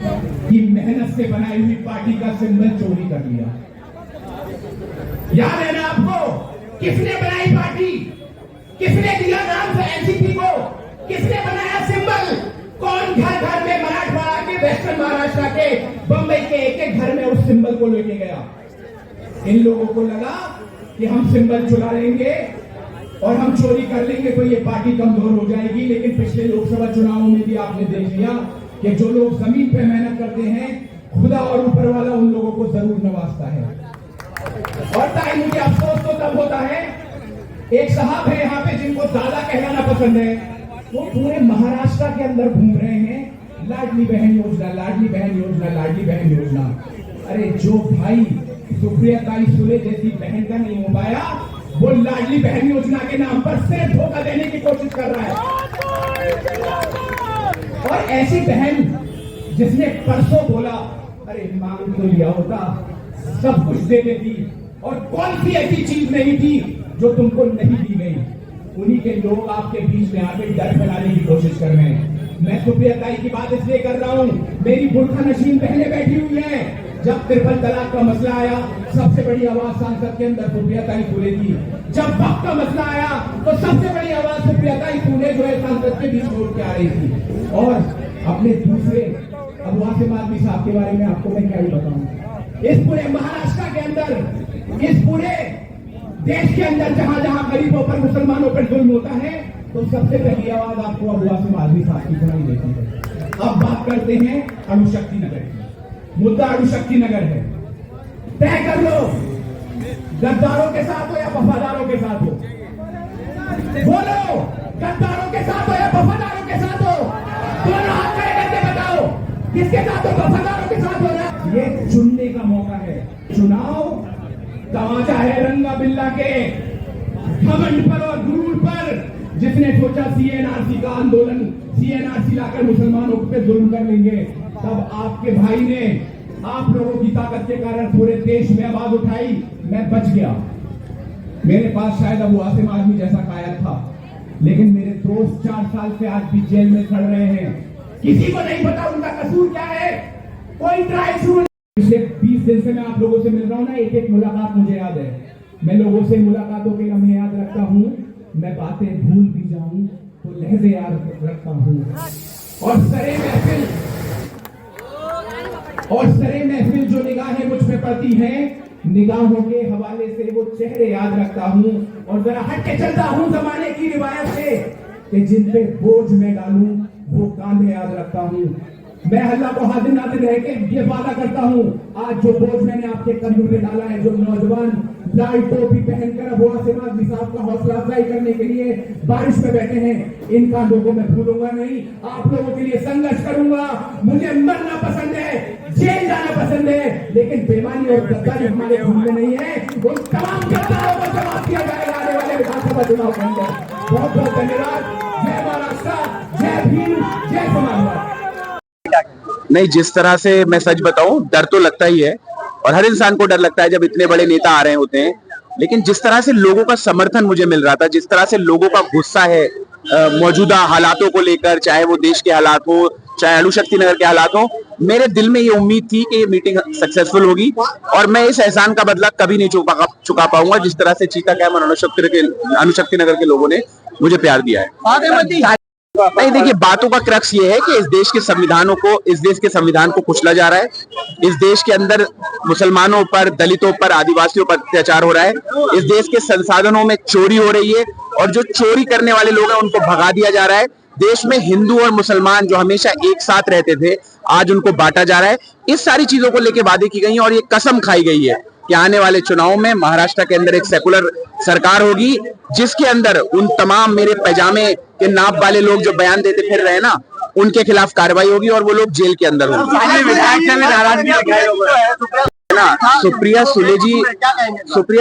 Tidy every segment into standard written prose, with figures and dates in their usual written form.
कि मेहनत से बनाई हुई पार्टी का सिंबल चोरी कर लिया। याद है ना आपको, किसने बनाई पार्टी, किसने दिया नाम से एनसीपी को, किसने बनाया सिंबल, कौन घर घर में मराठवाड़ा के, वेस्टर्न महाराष्ट्र के, बंबई के एक एक घर में उस सिंबल को लेके गया। इन लोगों को लगा कि हम सिंबल चुरा लेंगे और हम चोरी कर लेंगे तो ये पार्टी कमजोर हो जाएगी। लेकिन पिछले लोकसभा चुनावों में भी आपने देख लिया कि जो लोग जमीन पे मेहनत करते हैं, खुदा और ऊपर वाला उन लोगों को जरूर नवाजता है। और ताई मुझे अफसोस तो तब होता है, एक साहब है यहाँ पे जिनको दादा कहलाना पसंद है, वो पूरे महाराष्ट्र के अंदर घूम रहे हैं, लाडली बहन योजना, लाडली बहन योजना, लाडली बहन योजना। अरे जो भाई सुप्रिया ताई सुले जैसी बहन का नहीं हो पाया, वो लाडली बहन योजना के नाम पर सिर्फ धोखा देने की कोशिश कर रहा है। और ऐसी बहन जिसने परसों बोला, अरे मांग तो लिया होता, सब कुछ दे देती, और कौन सी ऐसी चीज नहीं थी जो तुमको नहीं दी गई। उन्हीं के लोग आपके बीच में आके डर फैलाने की कोशिश कर रहे हैं। मैं सुप्रिया ताई की बात इसलिए कर रहा हूं, मेरी बुरखा नशीन बहनें बैठी हुई हैं। जब ट्रिपल तलाक का मसला आया, सबसे बड़ी आवाज सांसद के अंदर सुप्रिया ताई फूले थी। जब वक्त का मसला आया तो सबसे बड़ी आवाज सुप्रिया ताई फूले जो है सांसद के बीच में क्या आ रही थी। और अपने दूसरे अब वासिम आदमी साहब के बारे में आपको मैं क्या ही बताऊं, इस पूरे महाराष्ट्र के अंदर, इस पूरे देश के अंदर जहां जहां गरीबों पर, मुसलमानों पर जुल्म होता है, तो सबसे पहली आवाज आपको अब वासिम आदमी साहब की सुनाई देती है। अब बात करते हैं अणुशक्ति नगर की। मुद्दा अणुशक्ति नगर है। तय कर लो, गद्दारों के साथ हो या वफादारों के साथ हो। बोलो, गद्दारों के साथ हो या वफादारों के साथ हो। दोनों हाथ खड़े करके बताओ, किसके साथ हो, वफादारों के साथ हो ना। ये चुनने का मौका है। चुनाव तमाचा है रंगा बिल्ला के घमंड पर और गुरूर पर। जिसने सोचा सीएनआरसी का आंदोलन, सीएनआरसी लाकर मुसलमानों पे जुल्म कर लेंगे, तब आपके भाई ने आप लोगों की ताकत के कारण पूरे देश में आवाज उठाई, मैं बच गया। मेरे पास शायद अब वासिम आदमी जैसा कायद था, लेकिन मेरे दोस्त 4 साल से आज भी जेल में सड़ रहे हैं। किसी को नहीं पता उनका कसूर क्या है, कोई ट्रायल शुरू। पिछले 20 दिन से मैं आप लोगों से मिल रहा हूं ना, एक एक मुलाकात मुझे याद है। मैं लोगों से मुलाकातों के लम्हे याद रखता हूं, मैं बातें भूल भी जाऊं तो लहजे याद रखता हूं। और सरे महफिल जो निगाहें मुझ पे पड़ती हैं, निगाहों के हवाले से वो चेहरे याद रखता हूं। और जरा हट के चलता हूं जमाने की रिवायत से कि जिन पे बोझ में डालूं वो कांधे याद रखता हूं। मैं अल्लाह को हाजिर नाजिर रह के ये वादा करता हूं, आज जो बोझ मैंने आपके कंधों में डाला है, जो नौजवान लाल टोपी पहनकर अब वासिम आदमी साहब का हौसला अफजाई करने के लिए बारिश में बैठे हैं, इन कांधों को मैं भूलूंगा नहीं। आप लोगों के लिए संघर्ष करूंगा। मुझे मरना पसंद है, जेल जाना पसंद है, लेकिन बेईमानी और गद्दारी हमारे खून में नहीं है। उन तमाम गद्दारों को जवाब दिया जाएगा आने वाले विधानसभा चुनाव के अंदर। बहुत बहुत धन्यवाद। जय महाराष्ट्र, जय भीम, जय समाजवाद। नहीं, जिस तरह से मैं सच बताऊं, डर तो लगता ही है और हर इंसान को डर लगता है जब इतने बड़े नेता आ रहे होते हैं। लेकिन जिस तरह से लोगों का समर्थन मुझे मिल रहा था, जिस तरह से लोगों का गुस्सा है मौजूदा हालातों को लेकर, चाहे वो देश के हालात हो, चाहे अणुशक्ति नगर के हालात हो, मेरे दिल में ये उम्मीद थी कि ये मीटिंग सक्सेसफुल होगी और मैं इस एहसान का बदला कभी नहीं चुका पाऊंगा जिस तरह से चीता कैम्प और अणुशक्ति नगर के लोगों ने मुझे प्यार दिया है। नहीं, देखिए, बातों का क्रक्स ये है कि इस देश के संविधान को कुचला जा रहा है। इस देश के अंदर मुसलमानों पर, दलितों पर, आदिवासियों पर अत्याचार हो रहा है। इस देश के संसाधनों में चोरी हो रही है और जो चोरी करने वाले लोग हैं उनको भगा दिया जा रहा है। देश में हिंदू और मुसलमान जो हमेशा एक साथ रहते थे, आज उनको बांटा जा रहा है। इस सारी चीजों को लेकर वादे की गई है और ये कसम खाई गई है कि आने वाले चुनाव में महाराष्ट्र के अंदर एक सेकुलर सरकार होगी, जिसके अंदर उन तमाम मेरे पैजामे के नाप वाले लोग जो बयान देते फिर रहे ना, उनके खिलाफ कार्रवाई होगी और वो लोग जेल के अंदर होंगे। सुप्रिया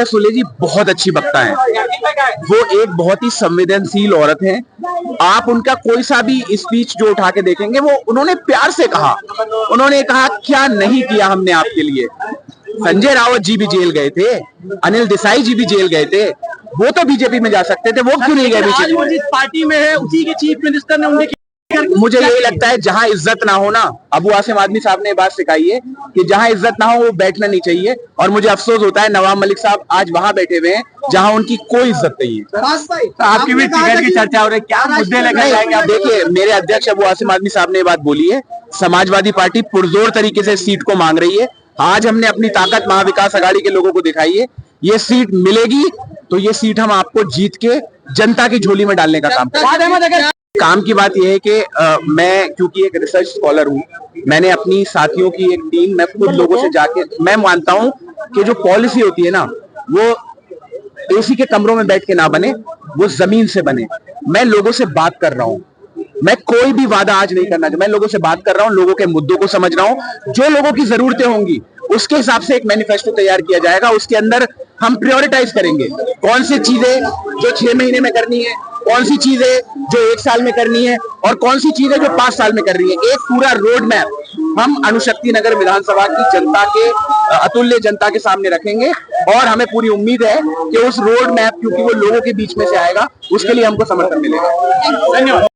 सुले जी बहुत अच्छी वक्ता है। वो एक बहुत ही संवेदनशील औरत है। आप उनका कोई सा भी स्पीच जो उठा के देखेंगे, वो उन्होंने प्यार से कहा। उन्होंने कहा क्या नहीं किया हमने आपके लिए। संजय रावत जी भी जेल गए थे, अनिल देसाई जी भी जेल गए थे, वो तो बीजेपी में जा सकते थे, वो क्यों नहीं गए बीजेपी? जिस पार्टी में है उसी के चीफ मिनिस्टर ने उन्हें मुझे यही लगता है जहां इज्जत ना हो ना, अबू आसिम आदमी साहब ने ये बात सिखाई है कि जहां इज्जत ना हो वो बैठना नहीं चाहिए। और मुझे अफसोस होता है नवाब मलिक साहब आज वहां बैठे हुए हैं जहां उनकी कोई इज्जत नहीं है। आपकी भी टिकट की चर्चा हो रही है, क्या मुद्दे लेकर जाएंगे आप? देखिए, मेरे अध्यक्ष अबू आसिम आदमी साहब ने ये बात बोली है, समाजवादी पार्टी पुरजोर तरीके से सीट को मांग रही है। आज हमने अपनी ताकत महाविकास अघाड़ी के लोगों को दिखाई है, ये सीट मिलेगी तो ये सीट हम आपको जीत के जनता की झोली में डालने का काम करेंगे। काम की बात यह है कि मैं क्योंकि एक रिसर्च स्कॉलर हूं, मैंने अपनी साथियों की एक टीम, मैं खुद लोगों से जाके, मैं मानता हूं कि जो पॉलिसी होती है ना वो एसी के कमरों में बैठ के ना बने, वो जमीन से बने। मैं लोगों से बात कर रहा हूं, मैं कोई भी वादा आज नहीं करना चाहता, मैं लोगों से बात कर रहा हूं, लोगों के मुद्दों को समझ रहा हूं, जो लोगों की जरूरतें होंगी उसके हिसाब से एक मैनिफेस्टो तैयार किया जाएगा। उसके अंदर हम प्रायोरिटाइज करेंगे कौन सी चीजें जो 6 महीने में करनी है, कौन सी चीजें जो 1 साल में करनी है और कौन सी चीजें जो 5 साल में करनी है। एक पूरा रोड मैप हम अणुशक्ति नगर विधानसभा की जनता के, अतुल्य जनता के सामने रखेंगे और हमें पूरी उम्मीद है कि उस रोड मैप, क्योंकि वो लोगों के बीच में से आएगा, उसके लिए हमको समर्थन मिलेगा। धन्यवाद।